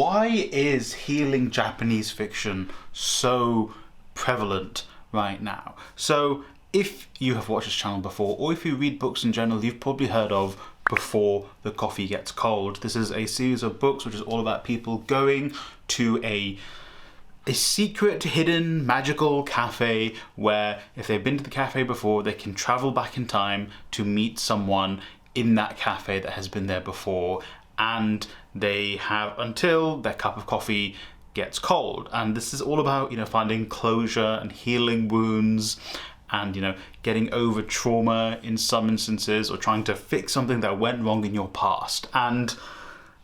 Why is healing Japanese fiction so prevalent right now? So if you have watched this channel before, or if you read books in general, you've probably heard of Before the Coffee Gets Cold. This is a series of books which is all about people going to a secret, hidden, magical cafe where if they've been to the cafe before, they can travel back in time to meet someone in that cafe that has been there before, and they have until their cup of coffee gets cold. And this is all about, finding closure and healing wounds and, getting over trauma in some instances, or trying to fix something that went wrong in your past. And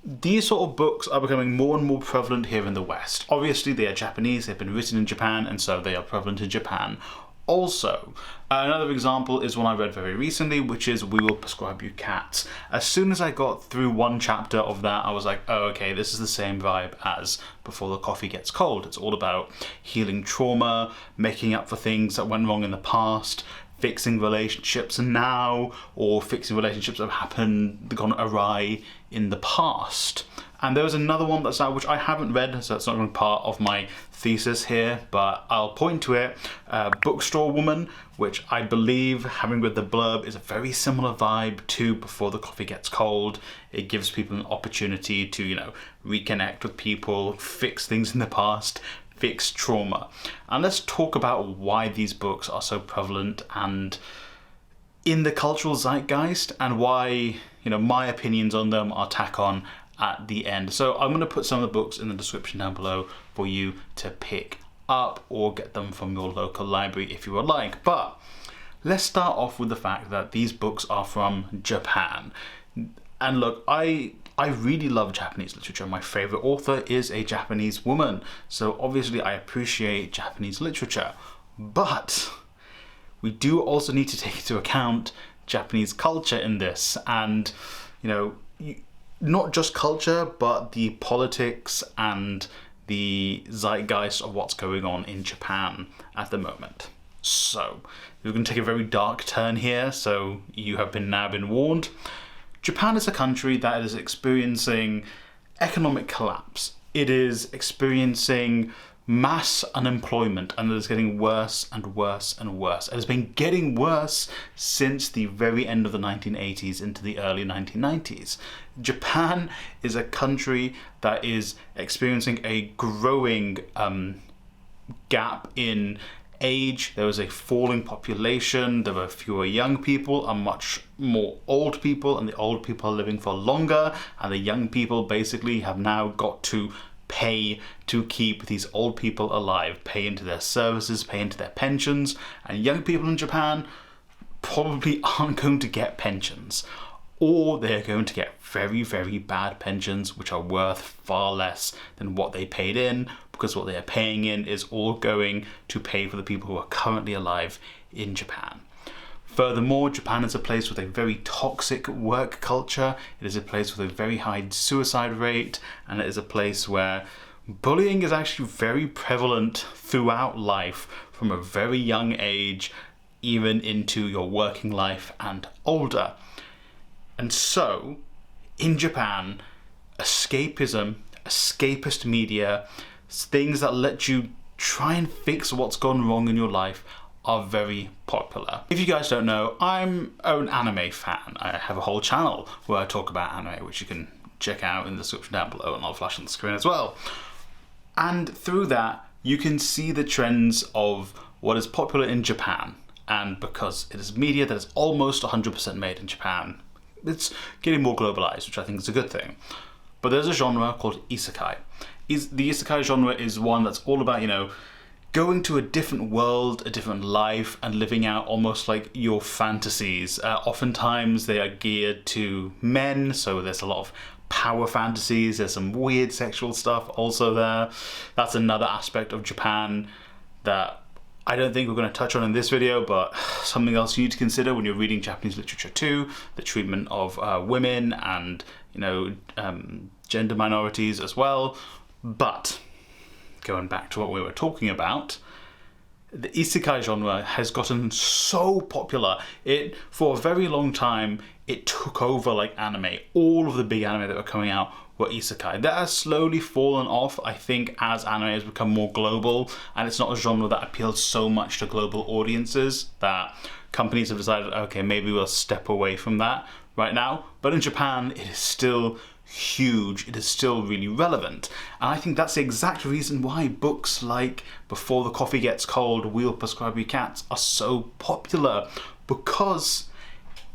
these sort of books are becoming more and more prevalent here in the West. Obviously, they are Japanese, they've been written in Japan, and so they are prevalent in Japan also. Another example is one I read very recently, which is We Will Prescribe You Cats. As soon as I got through one chapter of that, I was like, oh, okay, this is the same vibe as Before the Coffee Gets Cold. It's all about healing trauma, making up for things that went wrong in the past, fixing relationships now, or fixing relationships that have gone awry in the past. And there was another one that's out which I haven't read, so it's not going to be part of my thesis here, but I'll point to it. Bookstore Woman, which I believe, having read the blurb, is a very similar vibe to Before the Coffee Gets Cold. It gives people an opportunity to, reconnect with people, fix things in the past, fix trauma. And let's talk about why these books are so prevalent and in the cultural zeitgeist, and why, my opinions on them are tack on at the end. So I'm going to put some of the books in the description down below for you to pick up or get them from your local library if you would like. But let's start off with the fact that these books are from Japan. And look, I really love Japanese literature. My favorite author is a Japanese woman, so obviously I appreciate Japanese literature. But we do also need to take into account Japanese culture in this, and not just culture, but the politics and the zeitgeist of what's going on in Japan at the moment. So we're going to take a very dark turn here, so you have now been warned. Japan is a country that is experiencing economic collapse. It is experiencing mass unemployment, and it is getting worse and worse and worse. It has been getting worse since the very end of the 1980s into the early 1990s. Japan is a country that is experiencing a growing gap in age. There is a falling population, there are fewer young people and much more old people, and the old people are living for longer, and the young people basically have now got to pay to keep these old people alive, pay into their services, pay into their pensions, and young people in Japan probably aren't going to get pensions, or they're going to get very, very bad pensions which are worth far less than what they paid in, because what they are paying in is all going to pay for the people who are currently alive in Japan. Furthermore, Japan is a place with a very toxic work culture. It is a place with a very high suicide rate, and it is a place where bullying is actually very prevalent throughout life, from a very young age, even into your working life and older. And so, in Japan, escapism, escapist media, things that let you try and fix what's gone wrong in your life, are very popular. If you guys don't know, I'm an anime fan. I have a whole channel where I talk about anime, which you can check out in the description down below, and I'll flash on the screen as well. And through that, you can see the trends of what is popular in Japan. And because it is media that is almost 100% made in Japan, it's getting more globalized, which I think is a good thing. But there's a genre called isekai. The isekai genre is one that's all about, going to a different world, a different life, and living out almost like your fantasies. Oftentimes they are geared to men, so there's a lot of power fantasies, there's some weird sexual stuff also there. That's another aspect of Japan that I don't think we're going to touch on in this video, but something else you need to consider when you're reading Japanese literature too, the treatment of women and, gender minorities as well. But going back to what we were talking about, the isekai genre has gotten so popular. For a very long time, it took over like anime. All of the big anime that were coming out were isekai. That has slowly fallen off, I think, as anime has become more global, and it's not a genre that appeals so much to global audiences that companies have decided, okay, maybe we'll step away from that right now. But in Japan, it is still huge. It is still really relevant. And I think that's the exact reason why books like Before the Coffee Gets Cold, We'll Prescribe You Cats are so popular, because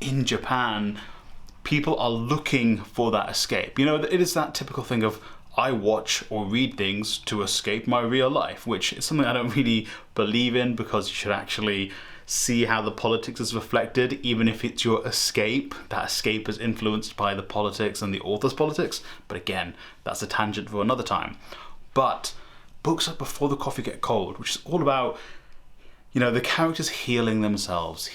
in Japan, people are looking for that escape. You know, it is that typical thing of, I watch or read things to escape my real life, which is something I don't really believe in, because you should actually see how the politics is reflected, even if it's your escape. That escape is influenced by the politics and the author's politics. But again, that's a tangent for another time. But books like Before the Coffee Gets Cold, which is all about, you know, the characters healing themselves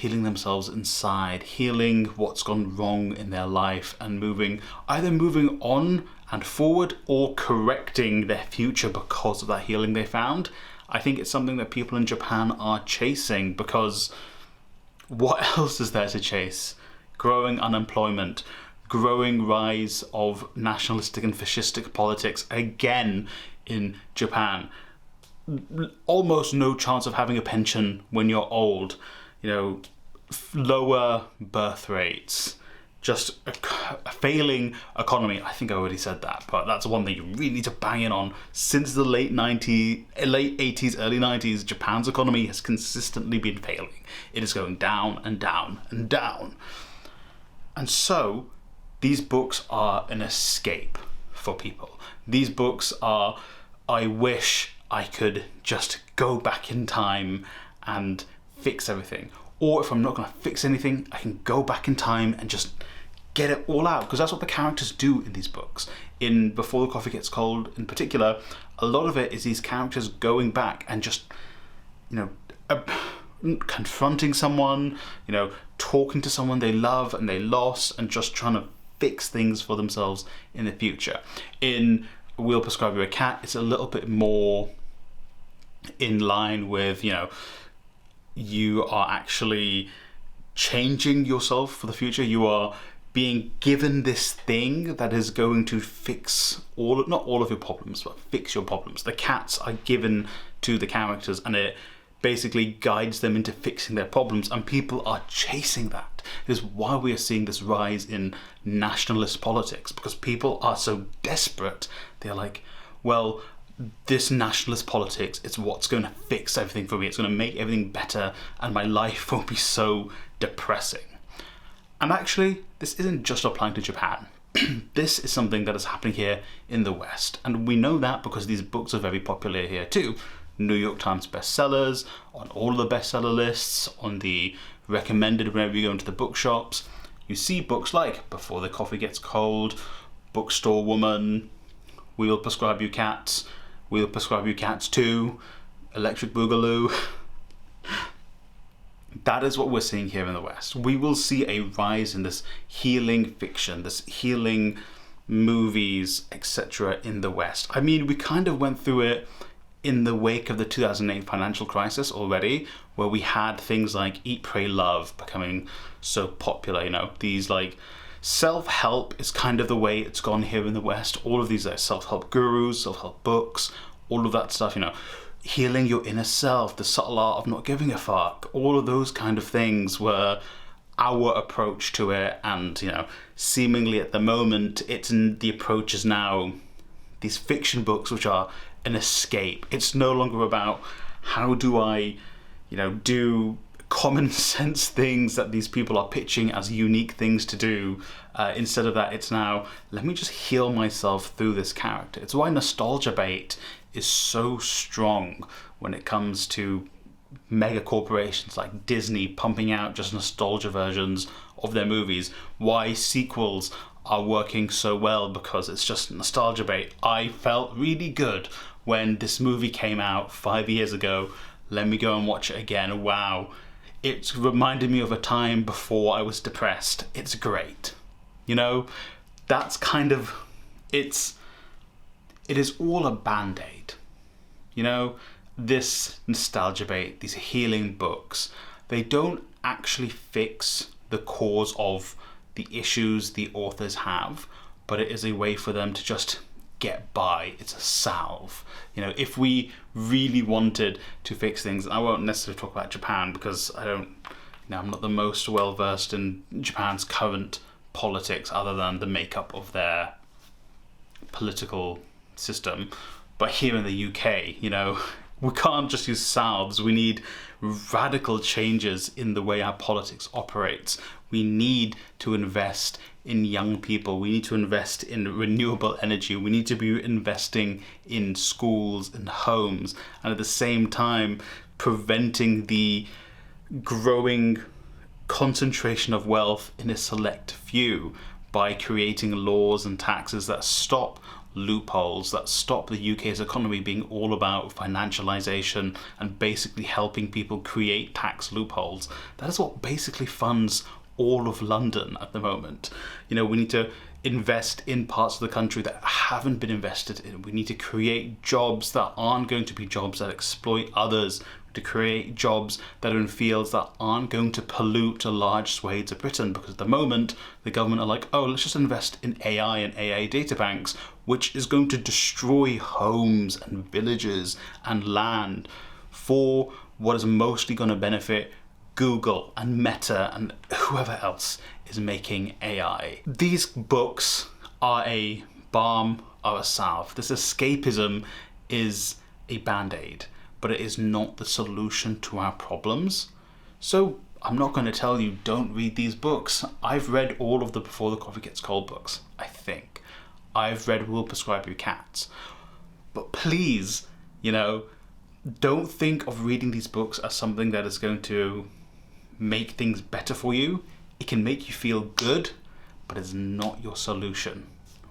inside, healing what's gone wrong in their life, and either moving on and forward or correcting their future because of that healing they found. I think it's something that people in Japan are chasing, because what else is there to chase? Growing unemployment, growing rise of nationalistic and fascistic politics again in Japan. Almost no chance of having a pension when you're old. You know, lower birth rates, just a failing economy. I think I already said that, but that's one thing you really need to bang in on. Since the late 80s, early 90s, Japan's economy has consistently been failing. It is going down and down and down. And so these books are an escape for people. These books are, I wish I could just go back in time and fix everything. Or if I'm not going to fix anything, I can go back in time and just get it all out, because that's what the characters do in these books. In Before the Coffee Gets Cold in particular, a lot of it is these characters going back and just, you know, confronting someone, you know, talking to someone they love and they lost, and just trying to fix things for themselves in the future. In We'll Prescribe You a Cat, it's a little bit more in line with, you know, you are actually changing yourself for the future. You are being given this thing that is going to fix not all of your problems, but fix your problems. The cats are given to the characters, and it basically guides them into fixing their problems, and people are chasing that. It is why we are seeing this rise in nationalist politics, because people are so desperate. They're like, well, this nationalist politics is what's going to fix everything for me. It's going to make everything better, and my life won't be so depressing. And actually, this isn't just applying to Japan. This is something that is happening here in the West. And we know that because these books are very popular here too. New York Times bestsellers, on all of the bestseller lists, on the recommended whenever you go into the bookshops. You see books like Before the Coffee Gets Cold, Bookstore Woman, We'll Prescribe You Cats, We'll Prescribe You Cats 2, Electric Boogaloo. That is what we're seeing here in the West. We will see a rise in this healing fiction, this healing movies, etc. in the West. I mean, we kind of went through it in the wake of the 2008 financial crisis already, where we had things like Eat, Pray, Love becoming so popular. You know, these like self-help is kind of the way it's gone here in the West. All of these like self-help gurus, self-help books, all of that stuff, you know, healing your inner self, the subtle art of not giving a fuck, all of those kind of things were our approach to it. And, you know, seemingly at the moment, the approach is now these fiction books, which are an escape. It's no longer about how do I, you know, do common sense things that these people are pitching as unique things to do. Instead of that, it's now, let me just heal myself through this character. It's why nostalgia bait is so strong when it comes to mega corporations like Disney pumping out just nostalgia versions of their movies. Why sequels are working so well, because it's just nostalgia bait. I felt really good when this movie came out 5 years ago. Let me go and watch it again. Wow. It reminded me of a time before I was depressed. It's great. You know, that's kind of, it is all a band-aid. You know, this nostalgia bait, these healing books, they don't actually fix the cause of the issues the authors have, but it is a way for them to just get by. It's a salve. You know, if we really wanted to fix things, I won't necessarily talk about Japan because I'm not the most well versed in Japan's current politics other than the makeup of their political system. But here in the UK, you know, we can't just use salves. We need radical changes in the way our politics operates. We need to invest in young people. We need to invest in renewable energy. We need to be investing in schools and homes, and at the same time preventing the growing concentration of wealth in a select few by creating laws and taxes that stop loopholes, that stop the UK's economy being all about financialization and basically helping people create tax loopholes. That is what basically funds all of London at the moment. You know, we need to invest in parts of the country that haven't been invested in. We need to create jobs that aren't going to be jobs that exploit others, to create jobs that are in fields that aren't going to pollute large swathes of Britain, because at the moment the government are like, oh, let's just invest in AI and AI data banks, which is going to destroy homes and villages and land for what is mostly going to benefit Google and Meta and whoever else is making AI. These books are a balm or a salve. This escapism is a band-aid, but it is not the solution to our problems. So I'm not going to tell you don't read these books. I've read all of the Before the Coffee Gets Cold books, I think. I've read We'll Prescribe You Cats. But please, you know, don't think of reading these books as something that is going to make things better for you. It can make you feel good, but it's not your solution.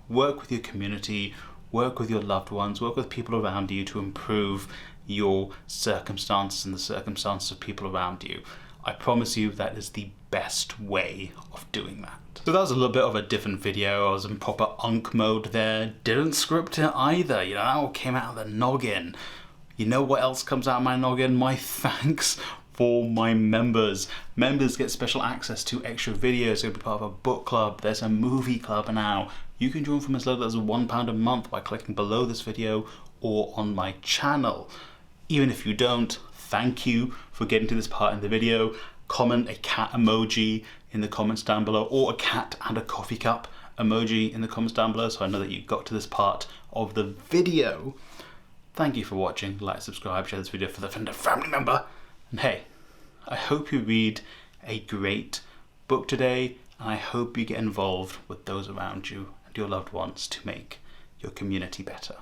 Work with your community, work with your loved ones, work with people around you to improve your circumstances and the circumstances of people around you. I promise you that is the best way of doing that. So that was a little bit of a different video. I was in proper unk mode there. Didn't script it either. You know, that all came out of the noggin. You know what else comes out of my noggin? My thanks for my members. Members get special access to extra videos. They'll be part of a book club. There's a movie club now. You can join from as little as £1 a month by clicking below this video or on my channel. Even if you don't, thank you for getting to this part in the video. Comment a cat emoji in the comments down below, or a cat and a coffee cup emoji in the comments down below, so I know that you got to this part of the video. Thank you for watching. Like, subscribe, share this video for the friend or family member. And hey, I hope you read a great book today, and I hope you get involved with those around you and your loved ones to make your community better.